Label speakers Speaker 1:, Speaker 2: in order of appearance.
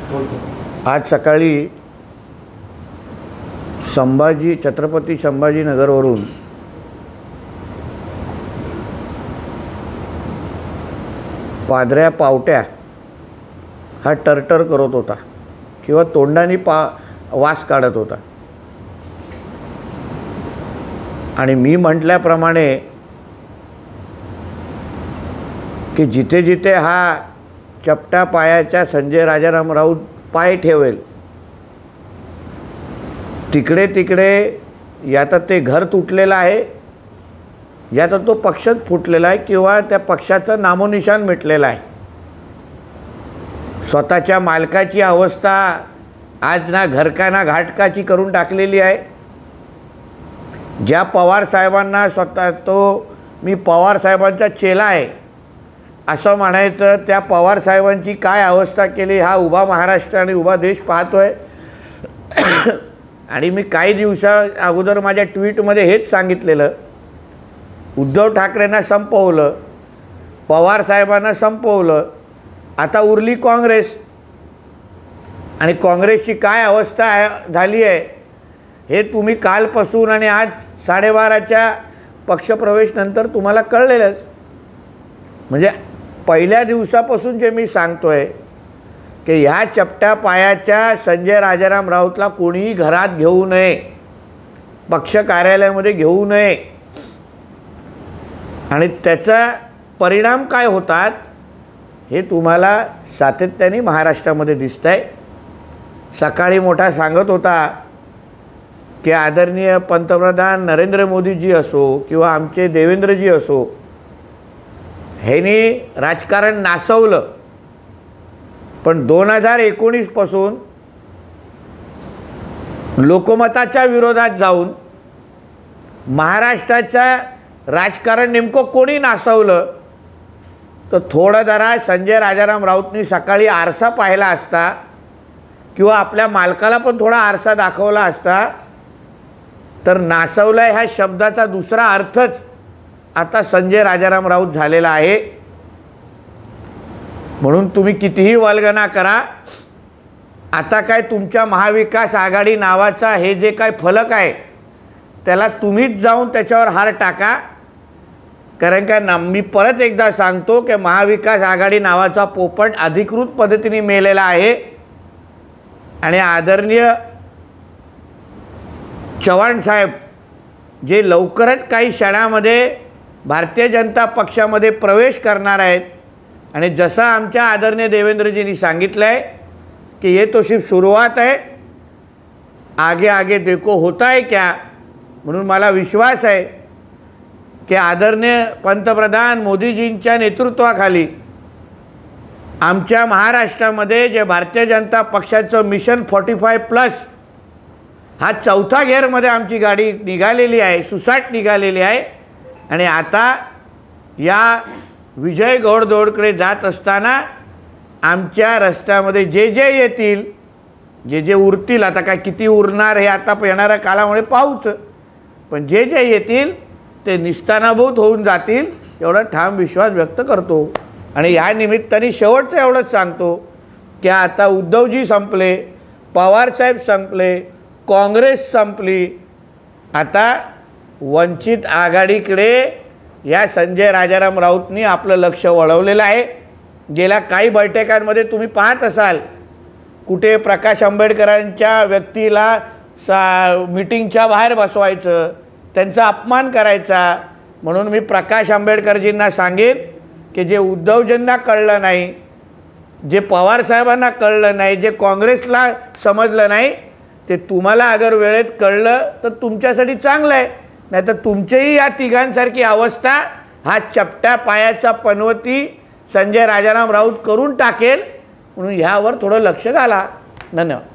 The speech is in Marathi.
Speaker 1: आज सकाळी छत्रपती संभाजीनगरवरून पादऱ्या पावट्या हा टरटर करत होता किंवा तोंडाने वास काढत होता आणि मी म्हटल्याप्रमाणे की जिथे जिथे हा चपटा पायाचा संजय राजाराम राऊत पाय ठेवेल तिकडे तिकडे या तर ते घर तुटलेलं आहे, या तर तो पक्षच फुटलेला आहे किंवा त्या पक्षाचं नामोनिशान मिटलेलं आहे। स्वतःच्या मालकाची अवस्था आज ना घरका ना घाटकाची करून टाकलेली आहे। ज्या पवार साहेबांना मी पवार साहेबांचा चेला आहे असं म्हणायचं, त्या पवार साहेबांची काय अवस्था केली हा उभा महाराष्ट्र आणि उभा देश पाहतोय। आणि मी काही दिवसा अगोदर माझ्या ट्विटमध्ये हेच सांगितलेलं, उद्धव ठाकरेंना संपवलं, पवार साहेबांना संपवलं, आता उरली काँग्रेस आणि काँग्रेसची काय अवस्था झाली आहे हे तुम्ही कालपासून आणि आज 12:30च्या पक्षप्रवेश नंतर तुम्हाला कळलेलंच। म्हणजे पहिल्या दिवसापासून जे मी सांगतोय की ह्या चपट्या पायाच्या संजय राजाराम राऊतला कोणीही घरात घेऊ नये, पक्ष कार्यालयामध्ये घेऊ नये आणि त्याचा परिणाम काय होतात हे तुम्हाला सातत्याने महाराष्ट्रामध्ये दिसतंय। सकाळी मोठा सांगत होता की आदरणीय पंतप्रधान नरेंद्र मोदीजी असो किंवा आमचे देवेंद्रजी असो, ह्यांनी राजकारण नासवलं, पण 2019 पासून लोकमताच्या विरोधात जाऊन महाराष्ट्राचं राजकारण नेमकं कोणी नासवलं तर थोडं जरा संजय राजाराम राऊतनी सकाळी आरसा पाहिला असता किंवा आपल्या मालकाला पण थोडा आरसा दाखवला असता तर नासवलंय ह्या शब्दाचा दुसरा अर्थच आता संजय राजाराम राऊत झालेला आहे। म्हणून तुम्ही कितीही वल्गना करा, आता काय तुमच्या महाविकास आघाडी नावाचा हे जे काय फलक आहे त्याला तुम्हीच जाऊन त्याच्यावर हार टाका। कारण का मी परत एकदा सांगतो की महाविकास आघाडी नावाचा पोपट अधिकृत पद्धतीने मेलेला आहे आणि आदरणीय चव्हाण साहेब जे लवकरच काही क्षणामध्ये भारतीय जनता पक्षामध्ये प्रवेश करणार आहेत आणि जसं आमच्या आदरणीय देवेंद्रजींनी सांगितलं आहे कि ये तो सिर्फ शुरुआत है, आगे आगे देखो होता है क्या। म्हणून मला विश्वास आहे की आदरणीय पंतप्रधान मोदीजींच्या नेतृत्वाखाली आमच्या महाराष्ट्रामध्ये जे भारतीय जनता पक्षाचं मिशन 45+ हा चौथा गेअरमध्ये आमची गाडी निघालेली आहे, सुसाट निघालेली आहे आणि आता या विजय घोडदौडकडे जात असताना आमच्या रस्त्यामध्ये जे जे येतील, जे जे उरतील, आता काय किती उरणार हे आता येणाऱ्या काळामध्ये पाहूच, पण जे जे येतील ते निस्तानाभूत होऊन जातील एवढा ठाम विश्वास व्यक्त करतो। आणि या निमित्ताने शेवटचं एवढंच सांगतो की आता उद्धवजी संपले, पवारसाहेब संपले, काँग्रेस संपली, आता वंचित आघाडीकडे या संजय राजाराम राऊतनी आपलं लक्ष वळवलेलं आहे। गेल्या काही बैठकांमध्ये तुम्ही पाहत असाल कुठे प्रकाश आंबेडकरांच्या व्यक्तीला मीटिंगच्या बाहेर बसवायचं, त्यांचा अपमान करायचा। म्हणून मी प्रकाश आंबेडकरजींना सांगेन की जे उद्धवजींना कळलं नाही, जे पवार साहेबांना कळलं नाही, जे काँग्रेसला समजलं नाही, ते तुम्हाला अगर वेळेत कळलं तर तुमच्यासाठी चांगलं आहे, नाही तर तुमचीही या तिघांसारखी अवस्था हा चपट्या पायाचा पनवती संजय राजाराम राऊत करून टाकेल। म्हणून ह्यावर थोडं लक्ष घाला। धन्यवाद।